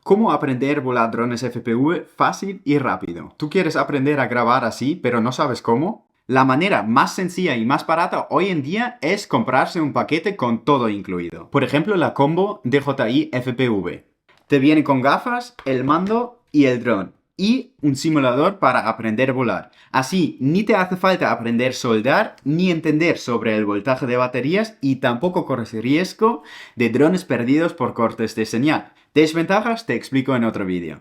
¿Cómo aprender a volar drones FPV fácil y rápido? ¿Tú quieres aprender a grabar así, pero no sabes cómo? La manera más sencilla y más barata hoy en día es comprarse un paquete con todo incluido. Por ejemplo, la combo DJI FPV. Te viene con gafas, el mando y el dron. Y un simulador para aprender a volar. Así, ni te hace falta aprender a soldar, ni entender sobre el voltaje de baterías y tampoco corres riesgo de drones perdidos por cortes de señal. Desventajas te explico en otro vídeo.